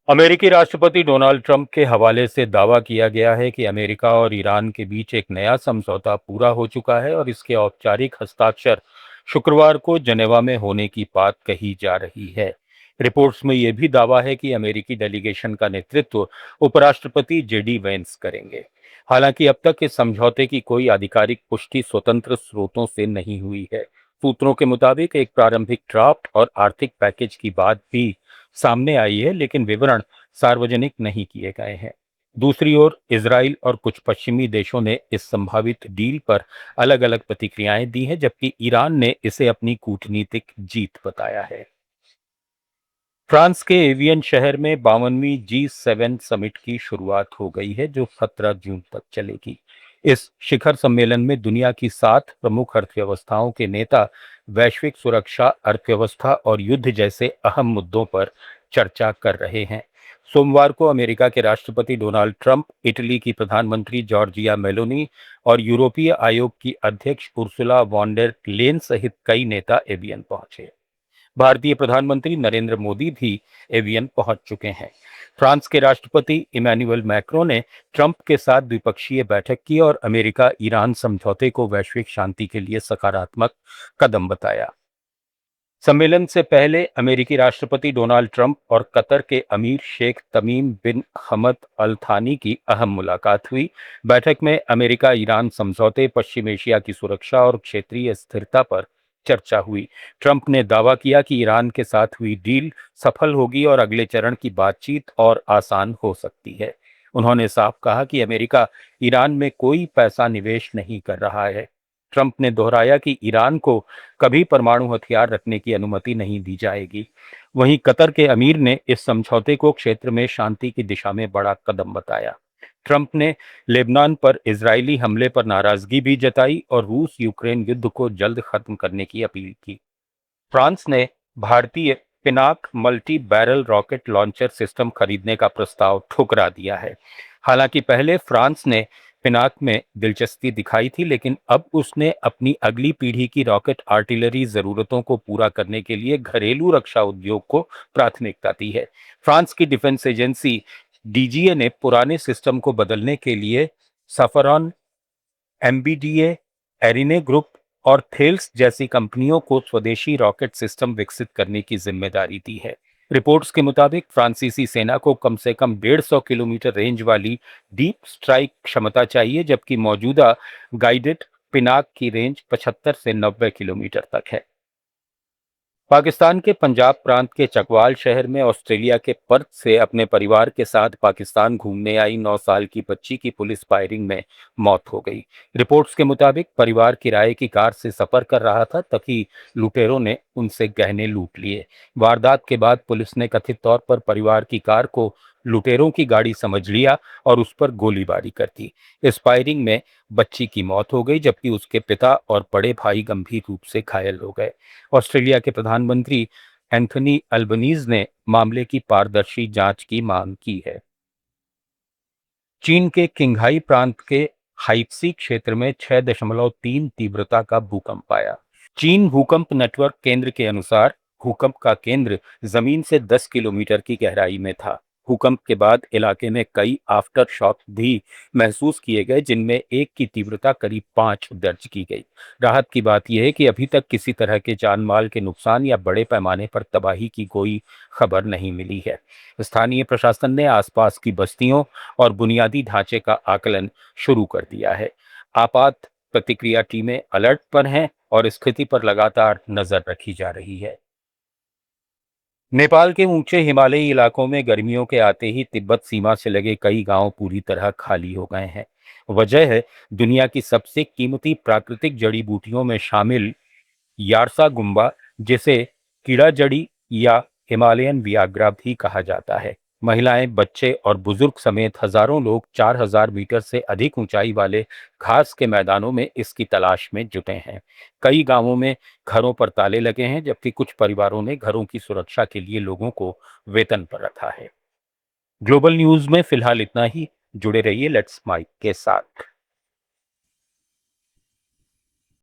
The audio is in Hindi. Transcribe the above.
अमेरिकी राष्ट्रपति डोनाल्ड ट्रंप के हवाले से दावा किया गया है कि अमेरिका और ईरान के बीच एक नया समझौता पूरा हो चुका है और इसके औपचारिक हस्ताक्षर शुक्रवार को जेनेवा में होने की बात कही जा रही है। रिपोर्ट्स में यह भी दावा है कि अमेरिकी डेलीगेशन का नेतृत्व उपराष्ट्रपति जेडी वेंस करेंगे। हालांकि अब तक इस समझौते की कोई आधिकारिक पुष्टि स्वतंत्र स्रोतों से नहीं हुई है। सूत्रों के मुताबिक एक प्रारंभिक ड्राफ्ट और आर्थिक पैकेज की बात भी सामने आई है, लेकिन विवरण सार्वजनिक नहीं किए गए हैं। दूसरी ओर इजराइल और कुछ पश्चिमी देशों ने इस संभावित डील पर अलग-अलग प्रतिक्रियाएं दी हैं, जबकि ईरान ने इसे अपनी कूटनीतिक जीत बताया है। फ्रांस के एवियन शहर में 52वीं G7 समिट की शुरुआत हो गई है, जो 17 जून तक चलेगी। इस शिखर सम्मेलन में दुनिया की 7 प्रमुख अर्थव्यवस्थाओं के नेता वैश्विक सुरक्षा, अर्थव्यवस्था और युद्ध जैसे अहम मुद्दों पर चर्चा कर रहे हैं। सोमवार को अमेरिका के राष्ट्रपति डोनाल्ड ट्रंप, इटली की प्रधानमंत्री जॉर्जिया मेलोनी और यूरोपीय आयोग की अध्यक्ष उर्सुला वॉन डेर लेन सहित कई नेता एवियन पहुंचे। भारतीय प्रधानमंत्री नरेंद्र मोदी भी एवियन पहुंच चुके हैं। फ्रांस के राष्ट्रपति इमैनुअल मैक्रों ने ट्रंप के साथ द्विपक्षीय बैठक की और अमेरिका ईरान समझौते को वैश्विक शांति के लिए सकारात्मक कदम बताया। सम्मेलन से पहले अमेरिकी राष्ट्रपति डोनाल्ड ट्रंप और कतर के अमीर शेख तमीम बिन हमद अल थानी की अहम मुलाकात हुई। बैठक में अमेरिका ईरान समझौते, पश्चिम एशिया की सुरक्षा और क्षेत्रीय स्थिरता पर चर्चा हुई। ट्रंप ने दावा किया कि ईरान के साथ हुई डील सफल होगी और अगले चरण की बातचीत और आसान हो सकती है। उन्होंने साफ कहा कि अमेरिका ईरान में कोई पैसा निवेश नहीं कर रहा है। ट्रंप ने दोहराया कि ईरान को कभी परमाणु हथियार रखने की अनुमति नहीं दी जाएगी। वहीं कतर के अमीर ने इस समझौते को क्षेत्र में शांति की दिशा में बड़ा कदम बताया। ट्रंप ने लेबनान पर इजरायली हमले पर नाराजगी भी जताई और रूस यूक्रेन युद्ध को जल्द खत्म करने की अपील की। फ्रांस ने भारतीय Pinaka multi barrel rocket launcher system खरीदने का प्रस्ताव ठुकरा दिया है। हालांकि पहले फ्रांस ने पिनाक में दिलचस्पी दिखाई थी, लेकिन अब उसने अपनी अगली पीढ़ी की रॉकेट आर्टिलरी जरूरतों को पूरा करने के लिए घरेलू रक्षा उद्योग को प्राथमिकता दी है। फ्रांस की डिफेंस एजेंसी डीजीए ने पुराने सिस्टम को बदलने के लिए सफरॉन, एमबीडीए, एरिने ग्रुप और थेल्स जैसी कंपनियों को स्वदेशी रॉकेट सिस्टम विकसित करने की जिम्मेदारी दी है। रिपोर्ट्स के मुताबिक फ्रांसीसी सेना को कम से कम 150 किलोमीटर रेंज वाली डीप स्ट्राइक क्षमता चाहिए, जबकि मौजूदा गाइडेड पिनाक की रेंज 75 से 90 किलोमीटर तक है। पाकिस्तान के पंजाब प्रांत के चकवाल शहर में ऑस्ट्रेलिया के पर्थ से अपने परिवार के साथ पाकिस्तान घूमने आई 9 साल की बच्ची की पुलिस फायरिंग में मौत हो गई। रिपोर्ट्स के मुताबिक परिवार किराए की कार से सफर कर रहा था, तभी लुटेरों ने उनसे गहने लूट लिए। वारदात के बाद पुलिस ने कथित तौर पर परिवार की कार को लुटेरों की गाड़ी समझ लिया और उस पर गोलीबारी कर दी। इस फायरिंग में बच्ची की मौत हो गई, जबकि उसके पिता और बड़े भाई गंभीर रूप से घायल हो गए। ऑस्ट्रेलिया के प्रधानमंत्री एंथनी अल्बनीज ने मामले की पारदर्शी जांच की मांग की है। चीन के किंघाई प्रांत के हाइप्सी क्षेत्र में 6.3 तीव्रता का भूकंप आया। चीन भूकंप नेटवर्क केंद्र के अनुसार भूकंप का केंद्र जमीन से 10 किलोमीटर की गहराई में था। भूकंप के बाद इलाके में कई आफ्टर शॉक भी महसूस किए गए, जिनमें एक की तीव्रता करीब 5 दर्ज की गई। राहत की बात यह है कि अभी तक किसी तरह के जान माल के नुकसान या बड़े पैमाने पर तबाही की कोई खबर नहीं मिली है। स्थानीय प्रशासन ने आसपास की बस्तियों और बुनियादी ढांचे का आकलन शुरू कर दिया है। आपात प्रतिक्रिया टीमें अलर्ट पर हैं और स्थिति पर लगातार नजर रखी जा रही है। नेपाल के ऊंचे हिमालयी इलाकों में गर्मियों के आते ही तिब्बत सीमा से लगे कई गांव पूरी तरह खाली हो गए हैं। वजह है दुनिया की सबसे कीमती प्राकृतिक जड़ी बूटियों में शामिल यारसा गुम्बा, जिसे कीड़ा जड़ी या हिमालयन वियाग्रा भी कहा जाता है। महिलाएं, बच्चे और बुजुर्ग समेत हजारों लोग 4000 मीटर से अधिक ऊंचाई वाले घास के मैदानों में इसकी तलाश में जुटे हैं। कई गांवों में घरों पर ताले लगे हैं, जबकि कुछ परिवारों ने घरों की सुरक्षा के लिए लोगों को वेतन पर रखा है। ग्लोबल न्यूज में फिलहाल इतना ही। जुड़े रहिए लेट्स माइक के साथ।